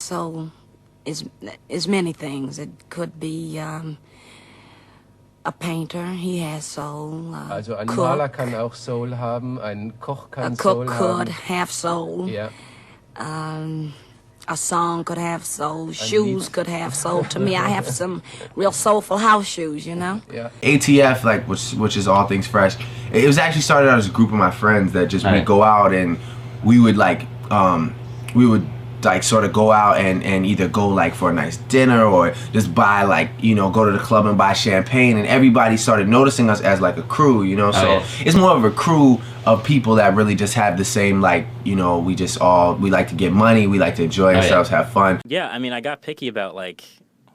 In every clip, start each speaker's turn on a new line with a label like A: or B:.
A: soul is many things. It could be a painter, he has soul.
B: Also ein
A: cook.
B: Maler kann auch Soul haben, ein Koch kann
A: A cook
B: Soul
A: could
B: haben.
A: have soul.
B: Ja.
A: A song could have soul.
B: Lied.
A: Shoes could have soul. To me, I have some real soulful house shoes, you know?
B: Ja.
C: ATF, like which is all things fresh. It was actually started out as a group of my friends that just would go out and we would sort of go out and either go like for a nice dinner or just buy like, you know, go to the club and buy champagne, and everybody started noticing us as like a crew, you know. So it's more of a crew of people that really just have the same, like, you know, we like to get money, we like to enjoy ourselves, have fun.
D: Yeah, I mean, I got picky about like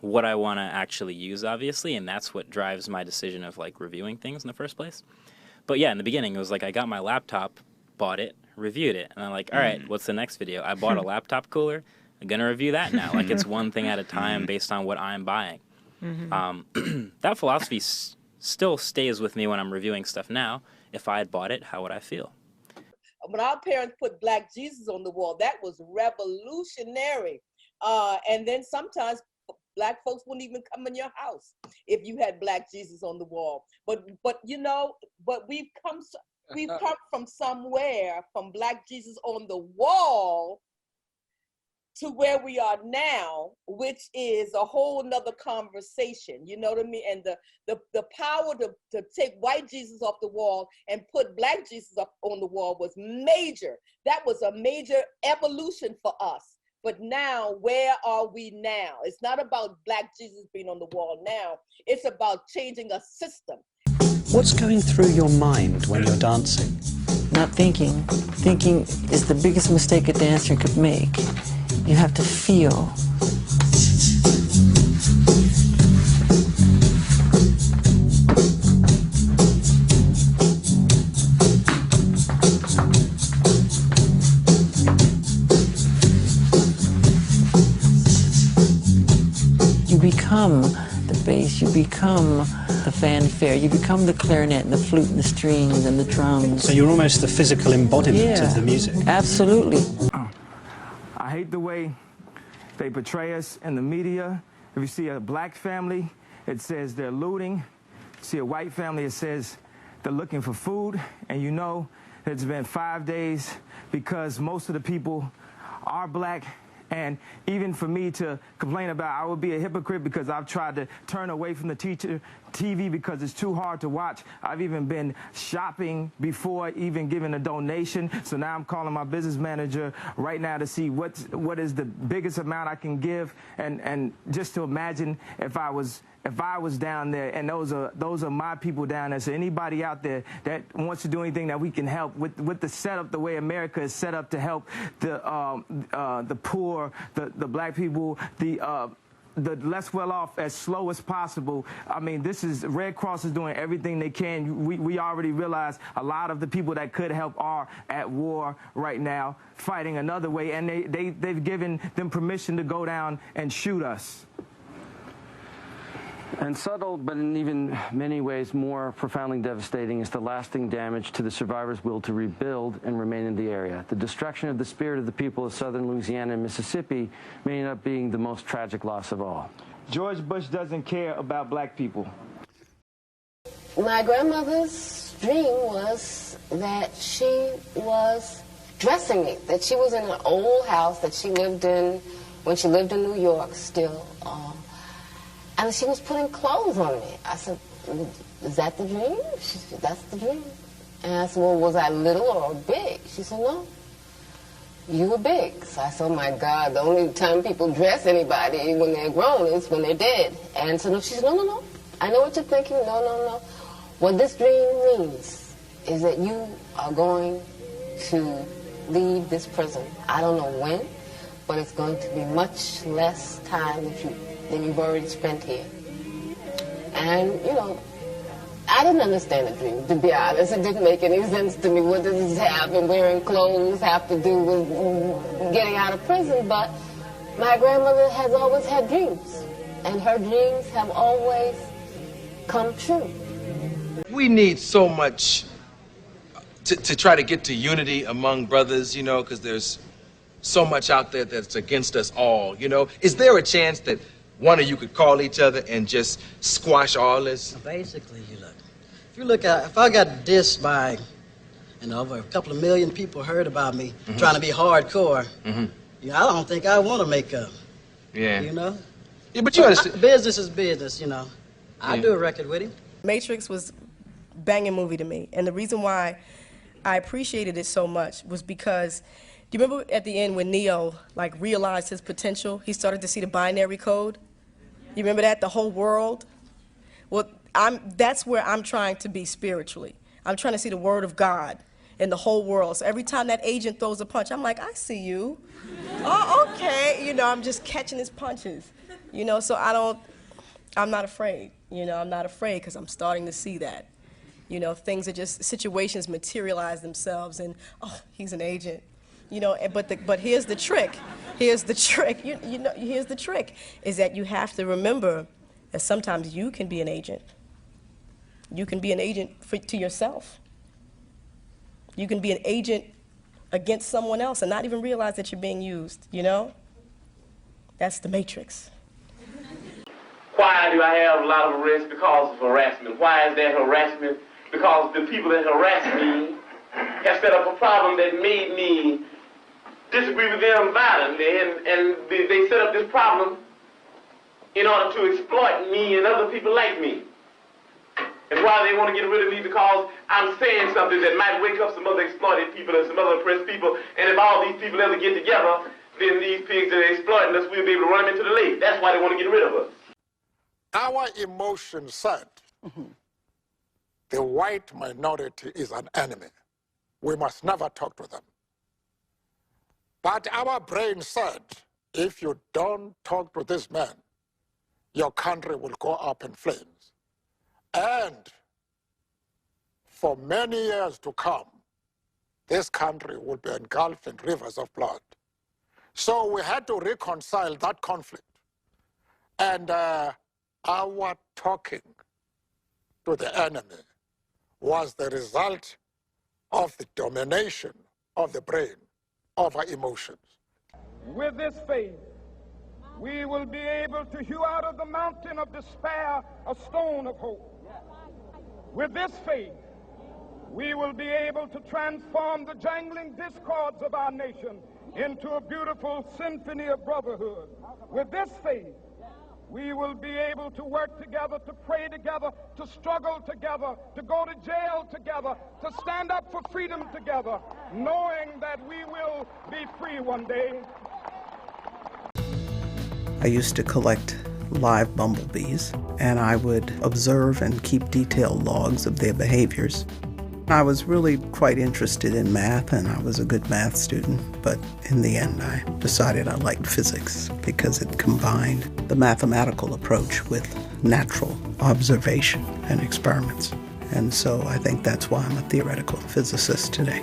D: what I want to actually use, obviously, and that's what drives my decision of like reviewing things in the first place. But yeah, in the beginning, it was like I got my laptop, bought it, reviewed it, and I'm like, all right, what's the next video? I bought a laptop cooler. I'm gonna review that now. Like, it's one thing at a time based on what I'm buying. That philosophy still stays with me when I'm reviewing stuff now. If I had bought it, how would I feel?
E: When our parents put Black Jesus on the wall, that was revolutionary. And then sometimes Black folks wouldn't even come in your house if you had Black Jesus on the wall. But you know, but we've come from somewhere, from Black Jesus on the wall to where we are now, which is a whole nother conversation, you know what I mean? And the power to take white Jesus off the wall and put Black Jesus up on the wall was major. That was a major evolution for us. But now, where are we now? It's not about Black Jesus being on the wall now. It's about changing a system.
F: What's going through your mind when you're dancing?
G: Not thinking. Thinking is the biggest mistake a dancer could make. You have to feel. You become the bass, you become the fanfare, you become the clarinet and the flute and the strings and the drums.
F: So you're almost the physical embodiment of the music.
G: Absolutely.
H: I hate the way they portray us in the media. If you see a Black family, it says they're looting. See a white family, it says they're looking for food. And you know it's been 5 days because most of the people are Black. And even for me to complain about, I would be a hypocrite because I've tried to turn away from the TV because it's too hard to watch. I've even been shopping before even giving a donation. So now I'm calling my business manager right now to see what is the biggest amount I can give, and just to imagine if I was down there, and those are my people down there. So anybody out there that wants to do anything that we can help with the setup, the way America is set up to help the poor, the Black people, the less well off as slow as possible. I mean, Red Cross is doing everything they can. We already realize a lot of the people that could help are at war right now, fighting another way, and they've given them permission to go down and shoot us.
I: And subtle, but in even many ways more profoundly devastating, is the lasting damage to the survivors' will to rebuild and remain in the area. The destruction of the spirit of the people of southern Louisiana and Mississippi may end up being the most tragic loss of all.
H: George Bush doesn't care about Black people.
J: My grandmother's dream was that she was dressing me, that she was in an old house that she lived in when she lived in New York still. And she was putting clothes on me. I said, is that the dream? She said, that's the dream. And I said, well, was I little or big? She said, no, you were big. So I said, oh my God, the only time people dress anybody when they're grown is when they're dead. And so she said, no, I know what you're thinking, no. What this dream means is that you are going to leave this prison. I don't know when, but it's going to be much less time than you've already spent here. And, you know, I didn't understand the dream, to be honest. It didn't make any sense to me. What does this have and wearing clothes have to do with getting out of prison? But my grandmother has always had dreams, and her dreams have always come true.
K: We need so much to try to get to unity among brothers, you know, because there's so much out there that's against us all, you know? Is there a chance that one of you could call each other and just squash all this?
L: Basically, if you look at, if I got dissed by, you know, over a couple of million people heard about me trying to be hardcore, you know, I don't think I want to make up.
K: Yeah.
L: You know?
K: Yeah, but you understand.
L: Business is business, you know. I'd do a record with him.
M: Matrix was a banging movie to me, and the reason why I appreciated it so much was because, do you remember at the end when Neo like realized his potential? He started to see the binary code. You remember that, the whole world? Well, that's where I'm trying to be spiritually. I'm trying to see the word of God in the whole world. So every time that agent throws a punch, I'm like, I see you. Oh, okay. You know, I'm just catching his punches. You know, so I'm not afraid. You know, I'm not afraid because I'm starting to see that. You know, things are just, situations materialize themselves and, oh, he's an agent. You know, but here's the trick. Here's the trick. You know, here's the trick, is that you have to remember that sometimes you can be an agent. You can be an agent to yourself. You can be an agent against someone else and not even realize that you're being used, you know? That's the matrix.
N: Why do I have a lot of risk? Because of harassment. Why is that harassment? Because the people that harass me have set up a problem that made me disagree with them violently, and they set up this problem in order to exploit me and other people like me. And why they want to get rid of me? Because I'm saying something that might wake up some other exploited people and some other oppressed people, and if all these people ever get together, then these pigs that are exploiting us, we'll be able to run them into the lake. That's why they want to get rid of us.
O: Our emotion said the white minority is an enemy. We must never talk to them. But our brain said, if you don't talk to this man, your country will go up in flames. And for many years to come, this country will be engulfed in rivers of blood. So we had to reconcile that conflict. And our talking to the enemy was the result of the domination of the brain over emotions.
H: With this faith, we will be able to hew out of the mountain of despair a stone of hope. With this faith, we will be able to transform the jangling discords of our nation into a beautiful symphony of brotherhood. With this faith, we will be able to work together, to pray together, to struggle together, to go to jail together, to stand up for freedom together, knowing that we will be free one day.
F: I used to collect live bumblebees, and I would observe and keep detailed logs of their behaviors. I was really quite interested in math, and I was a good math student, but in the end I decided I liked physics because it combined the mathematical approach with natural observation and experiments. And so I think that's why I'm a theoretical physicist today.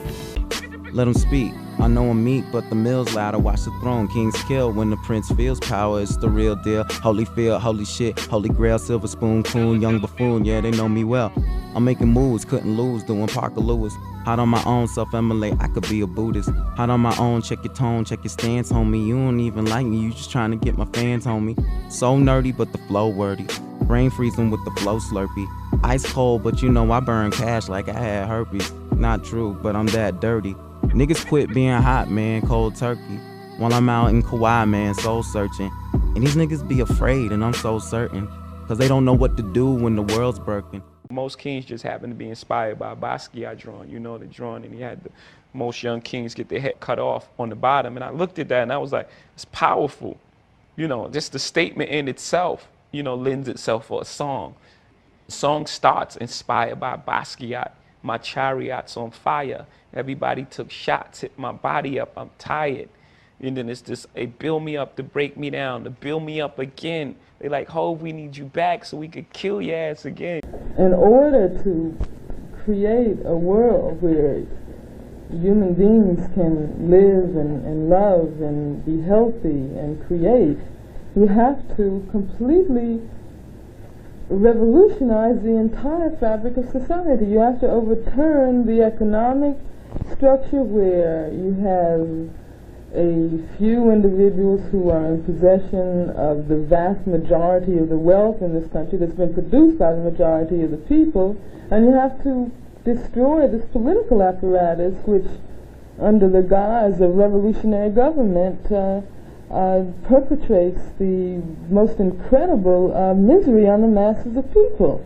P: Let them speak. I know I'm meek, but the mill's louder. Watch the throne, kings kill. When the prince feels power, it's the real deal. Holy field, holy shit, holy grail, silver spoon, coon, young buffoon. Yeah, they know me well. I'm making moves, couldn't lose, doing Parker Lewis. Hot on my own, self-emulate, I could be a Buddhist. Hot on my own, check your tone, check your stance, homie. You don't even like me, you just trying to get my fans, homie. So nerdy, but the flow wordy. Brain freezing with the flow slurpy. Ice cold, but you know I burn cash like I had herpes. Not true, but I'm that dirty. Niggas quit being hot, man, cold turkey. While I'm out in Kauai, man, soul searching. And these niggas be afraid, and I'm so certain. Cause they don't know what to do when the world's broken.
Q: Most kings just happen to be inspired by Basquiat drawing, you know, the drawing, and he had the most young kings get their head cut off on the bottom. And I looked at that and I was like, it's powerful. You know, just the statement in itself, you know, lends itself for a song. The song starts inspired by Basquiat. My chariot's on fire. Everybody took shots, hit my body up, I'm tired. And then it's this, they build me up to break me down, to build me up again. They like, Hov, we need you back so we could kill your ass again.
R: In order to create a world where human beings can live and love and be healthy and create, you have to completely revolutionize the entire fabric of society. You have to overturn the economic structure where you have a few individuals who are in possession of the vast majority of the wealth in this country that's been produced by the majority of the people, and you have to destroy this political apparatus which, under the guise of revolutionary government, perpetrates the most incredible misery on the masses of people.